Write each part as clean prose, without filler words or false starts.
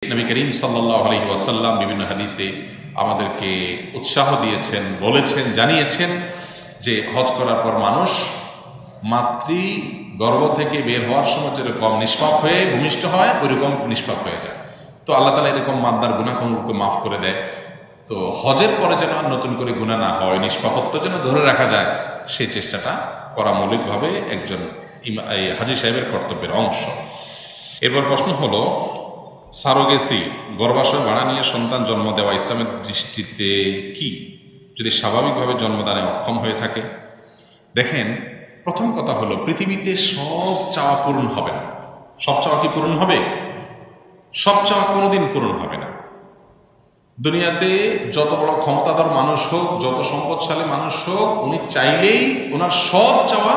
নবী করিম সাল্লাল্লাহু আলাইহি ওয়াসাল্লাম বিভিন্ন হাদিসে আমাদেরকে উৎসাহ দিয়েছেন, বলেছেন, জানিয়েছেন যে হজ করার পর মানুষ মাতৃ গর্ভ থেকে বের হওয়ার সময় যেরকম নিষ্পাপ হয়ে ভূমিষ্ঠ হয় ওইরকম নিষ্পাপ হয়ে যায়। তো আল্লাহ তাআলা এরকম মাদ্দার গুনাহগুলোকে মাফ করে দেয়। তো হজের পরে যেন আর নতুন করে গুনাহ না হয়, নিষ্পাপত্ব যেন ধরে রাখা যায়, সেই চেষ্টাটা করা মৌলিকভাবে একজন হাজী সাহেবের কর্তব্যের অংশ। এরপর প্রশ্ন হলো, সারোগেসি গর্ভাশয় ভাড়া নিয়ে সন্তান জন্ম দেওয়া ইসলামের দৃষ্টিতে কি, যদি স্বাভাবিকভাবে জন্মদানে অক্ষম হয়ে থাকে? দেখেন, প্রথম কথা হলো, পৃথিবীতে সব চাওয়া পূরণ হবে না। সব চাওয়া কি পূরণ হবে? সব চাওয়া কোনোদিন পূরণ হবে না। দুনিয়াতে যত বড় ক্ষমতাধর মানুষ হোক, যত সম্পদশালী মানুষ হোক, উনি চাইলেই ওনার সব চাওয়া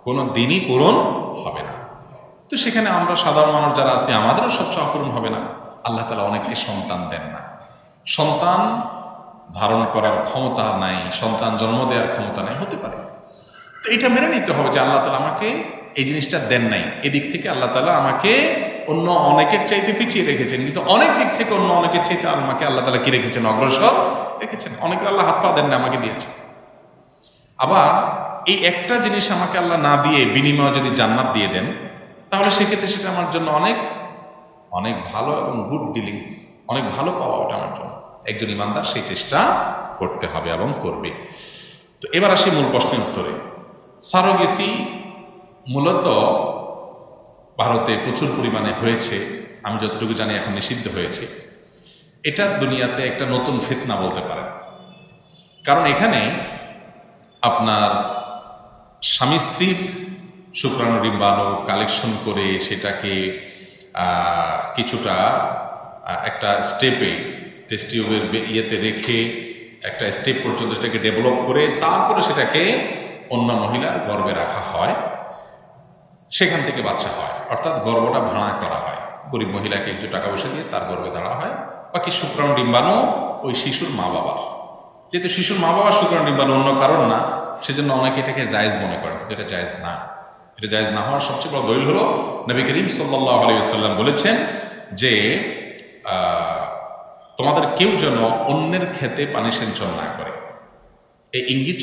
কোনো দিনই পূরণ হবে না। তো সেখানে আমরা সাধারণ মানুষ যারা আছি, আমাদেরও সব চাওয়া পূরণ হবে না। আল্লাহ তাআলা অনেককে সন্তান দেন না, সন্তান ধারণ করার ক্ষমতা নাই, সন্তান জন্ম দেওয়ার ক্ষমতা নাই, হতে পারে। তো এটা মেনে নিতে হবে যে আল্লাহ তাআলা আমাকে এই জিনিসটা দেন নাই, এদিক থেকে আল্লাহ তাআলা আমাকে অন্য অনেকের চাইতে পিছিয়ে রেখেছেন, কিন্তু অনেক দিক থেকে অন্য অনেকের চাইতে আমাকে আল্লাহ তাআলা কি রেখেছেন? অগ্রসর রেখেছেন। অনেকের আল্লাহ হাত পা দেন না, আমাকে দিয়েছেন। আবার এই একটা জিনিস আমাকে আল্লাহ না দিয়ে বিনিময়ে যদি জান্নাত দিয়ে দেন, তাহলে সেক্ষেত্রে সেটা আমার জন্য অনেক অনেক ভালো এবং গুড ডিলিংস, অনেক ভালো পাওয়া ওটা আমার জন্য। একজন ইমানদার সেই চেষ্টা করতে হবে এবং করবে। তো এবার আসি মূল প্রশ্নের উত্তরে। সারোগেসি মূলত ভারতে প্রচুর পরিমাণে হয়েছে, আমি যতটুকু জানি এখন নিষিদ্ধ হয়েছে। এটা দুনিয়াতে একটা নতুন ফিতনা বলতে পারেন। কারণ এখানে আপনার স্বামী স্ত্রীর শুক্রাণু ডিম্বাণু কালেকশন করে সেটাকে কিছুটা একটা স্টেপে টেস্ট টিউবের ইয়েতে রেখে একটা স্টেপ পর্যন্ত সেটাকে ডেভেলপ করে তারপরে সেটাকে অন্য মহিলার গর্ভে রাখা হয়, সেখান থেকে বাচ্চা হয়। অর্থাৎ গর্ভটা ভাড়া করা হয়, গরিব মহিলাকে কিছু টাকা পয়সা দিয়ে তার গর্ভে ধরা হয়। বাকি শুক্রাণু ডিম্বাণু ওই শিশুর মা বাবার, যেহেতু শিশুর মা বাবার শুক্রাণু ডিম্বাণু অন্য কারণ না, সেজন্য অনেকে এটাকে জায়েজ মনে করেন, কিন্তু এটা জায়েজ না। এটা জায়েজ না হওয়ার সবচেয়ে বড় দলিল হলো নবী করিম সাল্লাল্লাহু আলাইহি ওয়াসাল্লাম বলেছেন যে তোমাদের কেউ যেন অন্যের খেতে পানি সিঞ্চন না করে। এই ইঙ্গিত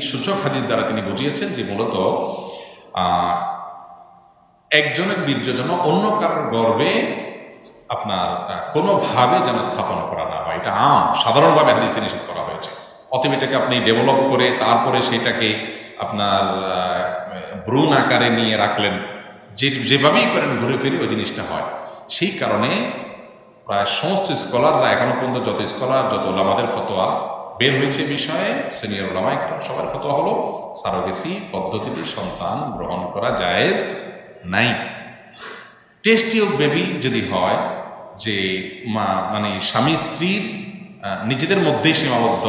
সূচক হাদিস দ্বারা তিনি বুঝিয়েছেন যে মূলত একজনের বীর্য যেন অন্য কারোর গর্ভে আপনার কোনোভাবে যেন স্থাপন করা না হয়। এটা সাধারণভাবে হাদিসে নিষেধ করা হয়েছে। অতএব এটাকে আপনি ডেভেলপ করে তারপরে সেটাকে আপনার ভ্রূণ আকারে নিয়ে রাখলেন, যেভাবেই করেন ঘুরে ফিরে ওই জিনিসটা হয়। সেই কারণে প্রায় সমস্ত স্কলাররা এখনো পর্যন্ত, যত স্কলার, যত ওলামাদের ফতোয়া বের হয়েছে বিষয়ে, সিনিয়র ওলামা ইকরাম সবার ফতোয়া হলো সারোগেসি পদ্ধতিতে সন্তান গ্রহণ করা জায়েজ নাই। টেস্ট টিউব বেবি যদি হয়, যে মানে স্বামী স্ত্রীর নিজেদের মধ্যেই সীমাবদ্ধ,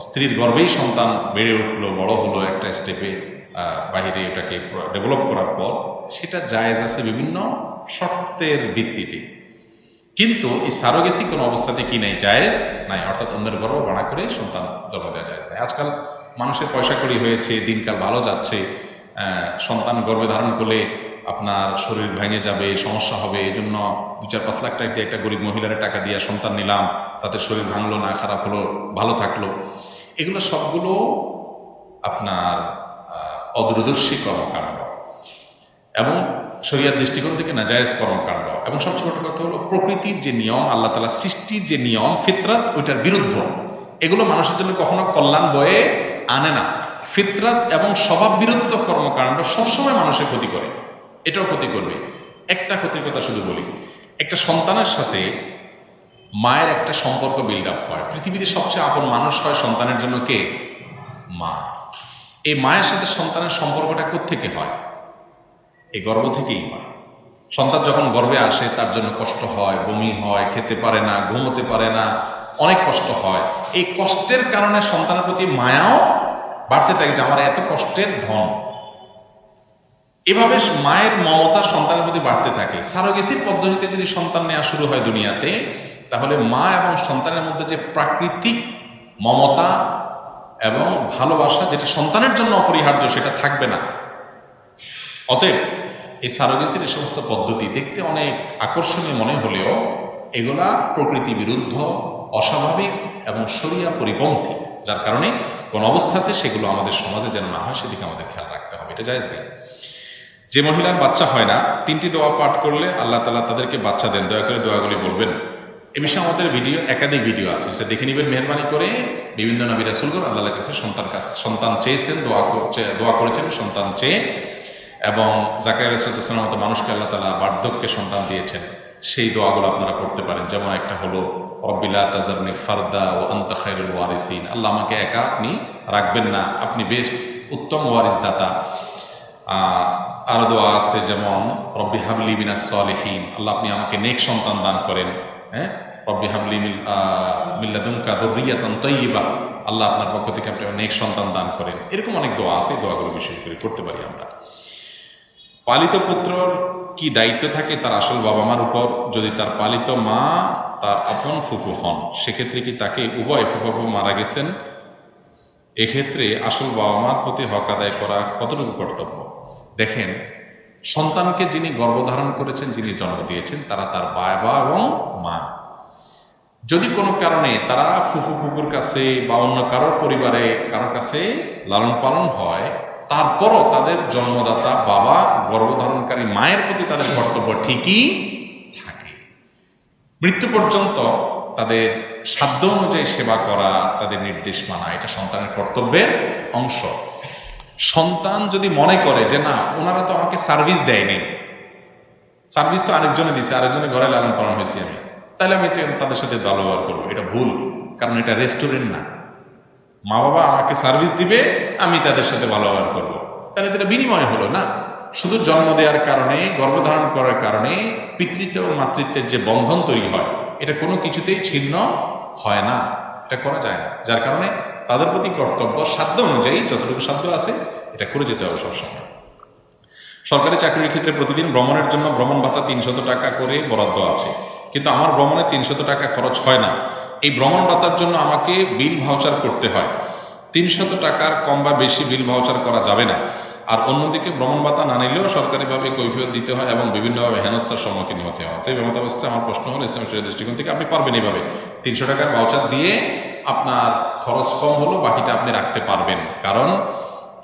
স্ত্রীর গর্ভেই সন্তান বেড়ে উঠলো, বড় হলো, একটা স্টেপে বাহিরে এটাকে ডেভেলপ করার পর, সেটা জায়েজ আছে বিভিন্ন শর্তের ভিত্তিতে। কিন্তু এই সারোগেসি কোনো অবস্থাতে কি নাই, জায়েজ নাই। অর্থাৎ অন্যের গর্ভ ভাড়া করে সন্তান জন্ম দেওয়া জায়েজ নাই। আজকাল মানুষের পয়সা কড়ি হয়েছে, দিনকাল ভালো যাচ্ছে, সন্তান গর্ভে ধারণ করলে আপনার শরীর ভেঙে যাবে, সমস্যা হবে, এই জন্য 2-4-5 লাখ টাকা একটা গরিব মহিলার টাকা দিয়ে সন্তান নিলাম, তাদের শরীর ভাঙলো না, খারাপ হলো, ভালো থাকলো। এগুলো সবগুলো আপনার অদূরদর্শী কর্মকাণ্ড এবং শরীয়ত দৃষ্টিকোণ থেকে নাজায়েজ কর্মকাণ্ড। এবং সবচেয়ে বড় কথা হলো, প্রকৃতির যে নিয়ম, আল্লাহ তাআলা সৃষ্টির যে নিয়ম, ফিতরাত, ওইটার বিরুদ্ধ। এগুলো মানুষের জন্য কখনো কল্যাণ বয়ে আনে না। ফিতরাত এবং স্বভাব বিরুদ্ধ কর্মকাণ্ড সবসময় মানুষের ক্ষতি করে, এটাও ক্ষতি করবে। একটা ক্ষতির কথা শুধু বলি, একটা সন্তানের সাথে মায়ের একটা সম্পর্ক বিল্ড আপ হয়। পৃথিবীতে সবচেয়ে আপন মানুষ হয় সন্তানের জন্য কে? মা। এই মায়ের সাথে সন্তানের সম্পর্কটা কোত্থেকে হয়? এই গর্ভ থেকেই হয়। সন্তান যখন গর্ভে আসে তার জন্য কষ্ট হয়, বমি হয়, খেতে পারে না, ঘুমোতে পারে না, অনেক কষ্ট হয়। এই কষ্টের কারণে সন্তানের প্রতি মায়াও বাড়তে থাকে, যে আমার এত কষ্টের ধন। এভাবে মায়ের মমতা সন্তানের প্রতি বাড়তে থাকে। সারোগেসির পদ্ধতিতে যদি সন্তান নেওয়া শুরু হয় দুনিয়াতে, তাহলে মা এবং সন্তানের মধ্যে যে প্রাকৃতিক মমতা এবং ভালোবাসা, যেটা সন্তানের জন্য অপরিহার্য, সেটা থাকবে না। অতএব এই সারোগেসির এই সমস্ত পদ্ধতি দেখতে অনেক আকর্ষণীয় মনে হলেও এগুলা প্রকৃতি বিরুদ্ধ, অস্বাভাবিক এবং শরিয়া পরিপন্থী, যার কারণে কোন অবস্থাতে সেগুলো আমাদের সমাজে যেন না হয় সেদিকে আমাদের খেয়াল রাখতে হবে। এটা জায়েজ নেই। যে মহিলার বাচ্চা হয় না, 3টি দোয়া পাঠ করলে আল্লাহ তাআলা তাদেরকে বাচ্চা দেন। দয়া করে দোয়াগুলি বলবেন। এ বিষয়ে আমাদের একাধিক ভিডিও আছে, সেটা দেখে নেবেন মেহরবানি করে। বিভিন্ন নবী রাসূলগণ আল্লাহর কাছে সন্তান চেয়েছেন, দোয়া করেছেন সন্তান চেয়ে, এবং জাকারিয়া আলাইহিস সালামের মতো মানুষকে আল্লাহ তাআলা বার্ধক্যে সন্তান দিয়েছেন। সেই দোয়াগুলো আপনারা করতে পারেন। যেমন একটা হলো রব্বি লা তাযারনি ফারদা ওয়া আনতা খায়রুল ওয়ারিসিন, আল্লাহ আমাকে একা আপনি রাখবেন না, আপনি বেশ উত্তম ওয়ারিস দাতা। আরো দোয়া আছে যেমন রব্বি হাবলি মিনাস সলিহিন, আল্লাহ আপনি আমাকে নেক সন্তান দান করেন। হ্যাঁ, রব্বি হাবলি মিন লাদুনকা যুররিয়াতান তাইয়্যিবা, আল্লাহ আপনার পক্ষ থেকে আপনি নেক সন্তান দান করেন। এরকম অনেক দোয়া আছে, দোয়াগুলো বিশেষ করে করতে পারি আমরা। পালিত পুত্রর কি দায়িত্ব থাকে তার আসল বাবা মার উপর? যদি তার পালিত মা তার আপন ফুফু হন, সেক্ষেত্রে কি তাকে উভয় ফুফু মারা গেছেন, এক্ষেত্রে আসল বাবা মার প্রতি হক আদায় করা কতটুকু কর্তব্য? দেখেন, সন্তানকে যিনি গর্ভধারণ করেছেন, যিনি জন্ম দিয়েছেন, তারা তার বাবা এবং মা। যদি কোনো কারণে তারা ফুফু ফুফুর কাছে বা অন্য কারোর পরিবারে কারোর কাছে লালন পালন হয়, তারপরও তাদের জন্মদাতা বাবা গর্ভধারণকারী মায়ের প্রতি তাদের কর্তব্য ঠিকই থাকে। মৃত্যু পর্যন্ত তাদের সাধ্য অনুযায়ী সেবা করা, তাদের নির্দেশ মানা, এটা সন্তানের কর্তব্যের অংশ। সন্তান যদি মনে করে যে না, ওনারা তো আমাকে সার্ভিস দেয়নি, সার্ভিস তো আরেকজনে দিছে, আরেকজনের ঘরে লালন পালন হয়েছি আমি, তাহলে আমি তো তাদের সাথে ভালো ব্যবহার করবো, এটা ভুল। কারণ এটা রেস্টুরেন্ট না। মা বাবা আমাকে সার্ভিস দিবে, আমি তাদের সাথে ভালো ব্যবহার করবো, তাহলে এটা বিনিময় হলো না। শুধু জন্ম দেওয়ার কারণে, গর্ভধারণ করার কারণে পিতৃত্ব এবং মাতৃত্বের যে বন্ধন তৈরি হয়, এটা কোনো কিছুতেই ছিন্ন হয় না, এটা করা যায় না। যার কারণে তাদের প্রতি কর্তব্য সাধ্য অনুযায়ী যতটুকু সাধ্য আছে এটা করে যেতে হবে সবসময়। সরকারি চাকরির ক্ষেত্রে প্রতিদিন ভ্রমণের জন্য ভ্রমণ ভাতা 300 টাকা করে বরাদ্দ আছে, কিন্তু আমার ভ্রমণে 300 টাকা খরচ হয় না। এই ভ্রমণ ভাতার জন্য আমাকে বিল ভাউচার করতে হয়। 300 টাকার কম বা বেশি বিল ভাউচার করা যাবে না। আর অন্যদিকে ভ্রমণ ভাতা না নিলেও সরকারিভাবে কৈফিয়ত দিতে হয় এবং বিভিন্নভাবে হেনস্থার সম্মুখীন হতে হয়। তো এই অবস্থায় আমার প্রশ্ন হলো, ইসলামিক শরীয়তের দৃষ্টিকোণ থেকে আপনি পারবেন এইভাবে 300 টাকার ভাউচার দিয়ে আপনার খরচ কম হলো, বাকিটা আপনি রাখতে পারবেন। কারণ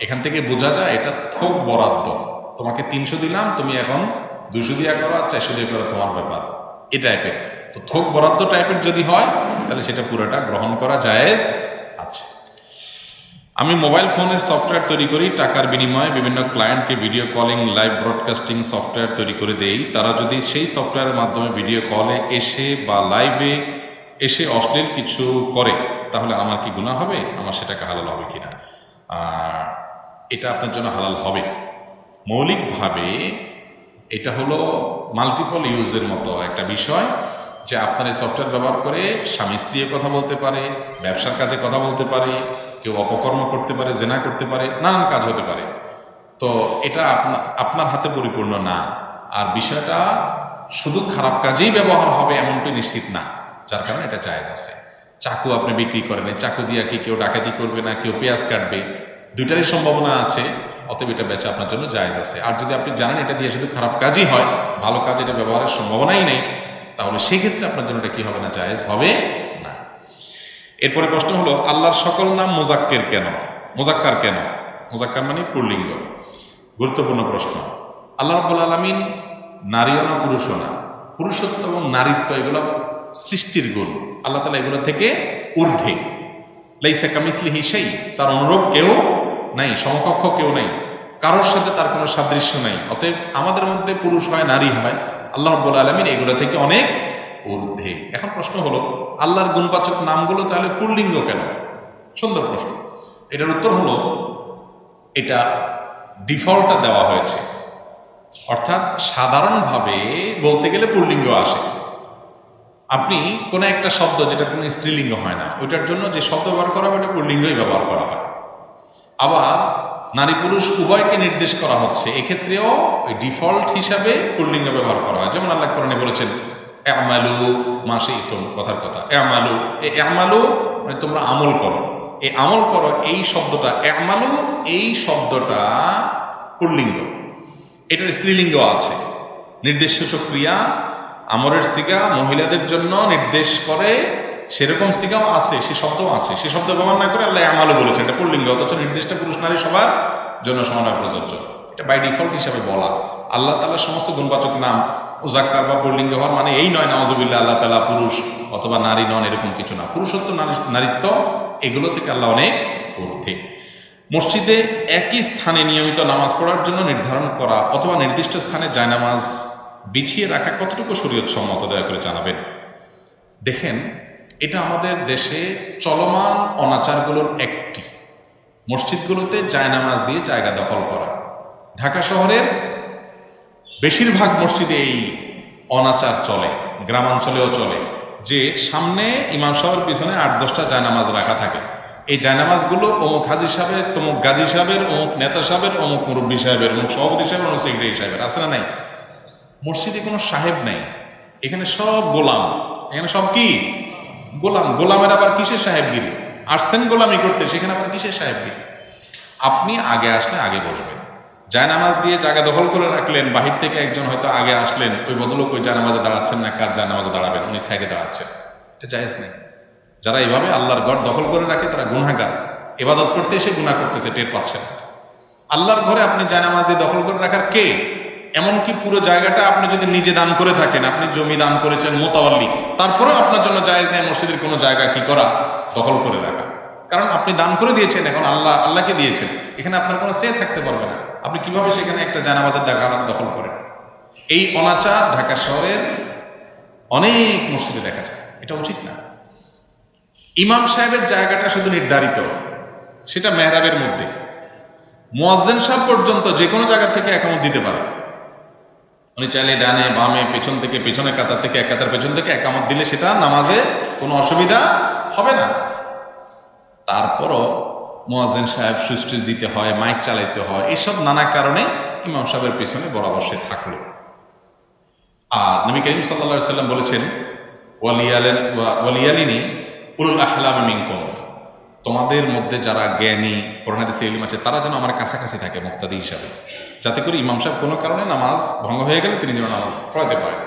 এখান থেকে বোঝা যায় এটা থোক বরাদ্দ। তোমাকে 300 দিলাম, তুমি এখন 200 দিয়া করো আর 400 দিয়ে করো, তোমার ব্যাপার, এ টাইপের। তো থোক বরাদ্দ টাইপের যদি হয় তাহলে সেটা পুরোটা গ্রহণ করা জায়েজ আছে। আমি মোবাইল ফোনের সফটওয়্যার তৈরি করি, টাকার বিনিময়ে বিভিন্ন ক্লায়েন্টকে video calling, live broadcasting software তৈরি করে দেই। তারা যদি সেই সফটওয়্যারের মাধ্যমে ভিডিও কলে এসে বা লাইভে এসে অশ্লীল কিছু করে, তাহলে আমার কি গুনাহ হবে? আমার সেটাকে হালাল হবে কিনা? এটা আপনার জন্য হালাল হবে। মৌলিকভাবে এটা হলো মাল্টিপল ইউজের মতো একটা বিষয়, যে আপনার এই সফটওয়্যার ব্যবহার করে স্বামী স্ত্রীর কথা বলতে পারে, ব্যবসার কাজে কথা বলতে পারে, কেউ অপকর্ম করতে পারে, জেনা করতে পারে, নানান কাজ হতে পারে। তো এটা আপনার হাতে পরিপূর্ণ না। আর বিষয়টা শুধু খারাপ কাজেই ব্যবহার হবে এমনটি নিশ্চিত না, যার কারণে এটা জায়েজ আছে। চাকু আপনি বিক্রি করেন, চাকু দিয়ে কি কেউ ডাকাতি করবে না, কেউ পেঁয়াজ কাটবে, দুইটারই সম্ভাবনা আছে। অতএব এটা বেচা আপনার জন্য জায়েজ আছে। আর যদি আপনি জানেন এটা দিয়ে শুধু খারাপ কাজই হয়, ভালো কাজ এটা ব্যবহারের সম্ভাবনাই নেই, তাহলে সেক্ষেত্রে আপনার জন্য এটা কি হবে না? জায়েজ হবে না। এরপরে প্রশ্ন হলো, আল্লাহর সকল নাম মুজাক্কের কেন? মুজাক্কার কেন? মুজাক্কার মানে পুল্লিঙ্গ। গুরুত্বপূর্ণ প্রশ্ন। আল্লাহ রাব্বুল আলামিন নারীও না পুরুষও না, পুরুষত্ব এবং নারীত্ব এগুলো সৃষ্টির গুণ। আল্লাহ তাআলা এগুলো থেকে ঊর্ধ্বে। লাইসা কামিসলিহি শাই, তার অনুরূপ কেউ নাই, সমকক্ষ কেউ নাই, কারোর সাথে তার কোনো সাদৃশ্য নাই। অতএব আমাদের মধ্যে পুরুষ হয় নারী হয়, আল্লাহ রাব্বুল আলামিন এগুলো থেকে অনেক ঊর্ধ্বে। এখন প্রশ্ন হলো, আল্লাহর গুণবাচক নামগুলো তাহলে পুল্লিঙ্গ কেন? সুন্দর প্রশ্ন। এটার উত্তর হলো, এটা ডিফল্টটা দেওয়া হয়েছে, অর্থাৎ সাধারণভাবে বলতে গেলে পুল্লিঙ্গ আসে। আপনি কোনো একটা শব্দ যেটার কোনো স্ত্রীলিঙ্গ হয় না, ওইটার জন্য যে শব্দ ব্যবহার করা হয় ওটা পুল্লিঙ্গই ব্যবহার করা হয়। আবার নারী পুরুষ উভয়কে নির্দেশ করা হচ্ছে, এক্ষেত্রেও ওই ডিফল্ট হিসাবে পুল্লিঙ্গ ব্যবহার করা হয়। যেমন আল্লাহ কোরআনে বলেছেন আমালু মা শি'তুম, কথার কথা আমালু, এই আমালু মানে তোমরা আমল করো, এই আমল করো এই শব্দটা আমালু, এই শব্দটা পুল্লিঙ্গ। এটার স্ত্রীলিঙ্গ আছে। নির্দেশসূচক ক্রিয়া আমরের সিগা মহিলাদের জন্য নির্দেশ করে, সেরকম সিগাও আছে, সে শব্দও আছে। সে শব্দ ব্যবহার না করে আল্লাহ আমালও বলেছেন, এটা পুল্লিঙ্গ, অথচ নির্দেশটা পুরুষ নারী সবার জন্য সমানভাবে প্রযোজ্য। এটা বাই ডিফল্ট হিসাবে বলা। আল্লাহ তাআলার সমস্ত গুণবাচক নাম মুযাক্কার বা পুল্লিঙ্গ হওয়ার মানে এই নয় নাউযুবিল্লাহ আল্লাহ তাআলা পুরুষ অথবা নারী নন, এরকম কিছু না। পুরুষত্ব নারীত্ব এগুলো থেকে আল্লাহ অনেক ঊর্ধ্বে। মসজিদে একই স্থানে নিয়মিত নামাজ পড়ার জন্য নির্ধারণ করা অথবা নির্দিষ্ট স্থানে জায়নামাজ বিছিয়ে রাখা কতটুকু শরীয়ত সম্মত, দয়া করে জানাবেন। দেখেন, এটা আমাদের দেশে চলমান অনাচারগুলোর একটি। মসজিদগুলোতে জায়নামাজ দিয়ে জায়গা দখল করা। ঢাকা শহরের বেশিরভাগ মসজিদে এই অনাচার চলে, গ্রামাঞ্চলেও চলে, যে সামনে ইমাম সাহেবের পিছনে 8-10টা জায়নামাজ রাখা থাকে। এই জায়নামাজগুলো অমুক হাজি সাহেবের, তমুক গাজী সাহেবের, অমুক নেতা সাহেবের, অমুক মুরব্বী সাহেবের, অমুক সভাপতি সাহেবের, অমুক সেক্রেটারি সাহেবের, আছে না নাই? মসজিদে কোনো সাহেব নাই, এখানে সব গোলাম। এখানে সব কি গোলাম। গোলামের আবার কিসের সাহেবগিরি? আসছেন গোলামি করতে, সেখানে আবার কিসের সাহেবগিরি? আপনি আগে আসলে আগে বসবেন। জায়নামাজ দিয়ে জায়গা দখল করে রাখলেন, বাহির থেকে একজন হয়তো আগে আসলেন, ওই ভদ্রলোক ওই জায়নামাজে দাঁড়াচ্ছেন না, কার জায়নামাজে দাঁড়াবেন, উনি সাইডে দাঁড়াচ্ছেন, এটা জায়েজ নেই। যারা এইভাবে আল্লাহর ঘর দখল করে রাখে তারা গুনাহগার। ইবাদত করতে এসে গুনাহ করতেছে, টের পাচ্ছেন। আল্লাহর ঘরে আপনি জায়নামাজ দিয়ে দখল করে রাখার কে? এমনকি পুরো জায়গাটা আপনি যদি নিজে দান করে থাকেন, আপনি জমি দান করেছেন মোতাওয়াল্লি, তারপরেও আপনার জন্য জায়েজ নেই মসজিদের কোনো জায়গা কি করা, দখল করে রাখা। কারণ আপনি দান করে দিয়েছেন, এখন আল্লাহকে দিয়েছেন, এখানে আপনার কোনো সে থাকতে পারবে না। আপনি কিভাবে সেখানে একটা জায়নামাজের জায়গা দখল করেন? এই অনাচার ঢাকা শহরের অনেক মসজিদে দেখা যায়, এটা উচিত না। ইমাম সাহেবের জায়গাটা শুধু নির্ধারিত, সেটা মেহরাবের মধ্যে। মুয়াজ্জিন সাহেব পর্যন্ত যে কোনো জায়গা থেকে একামত দিতে পারে। উনি চাইলে ডানে বামে পেছন থেকে, পেছনের কাতার থেকে, এক কাতার পেছন থেকে একামত দিলে সেটা নামাজে কোনো অসুবিধা হবে না। তারপরও মুয়াজ্জিন সাহেব সুইচ দিতে হয়, মাইক চালাইতে হয়, এইসব নানা কারণে ইমাম সাহেবের পেছনে বরাবর সে থাকলো। আর নবী করিম সাল্লাল্লাহু আলাইহি ওয়াসাল্লাম বলেছেন, ওয়ালিয়ালিনি উলুল আহলামি মিনকুম, তোমাদের মধ্যে যারা জ্ঞানী, কোরআন হাদিসে ইলম আছে, তারা যেন আমার কাছাকাছি থাকে মুক্তাদি হিসাবে, যাতে করে ইমাম সাহেব কোনো কারণে নামাজ ভঙ্গ হয়ে গেলে তিনি যেন নামাজ পড়াতে পারেন।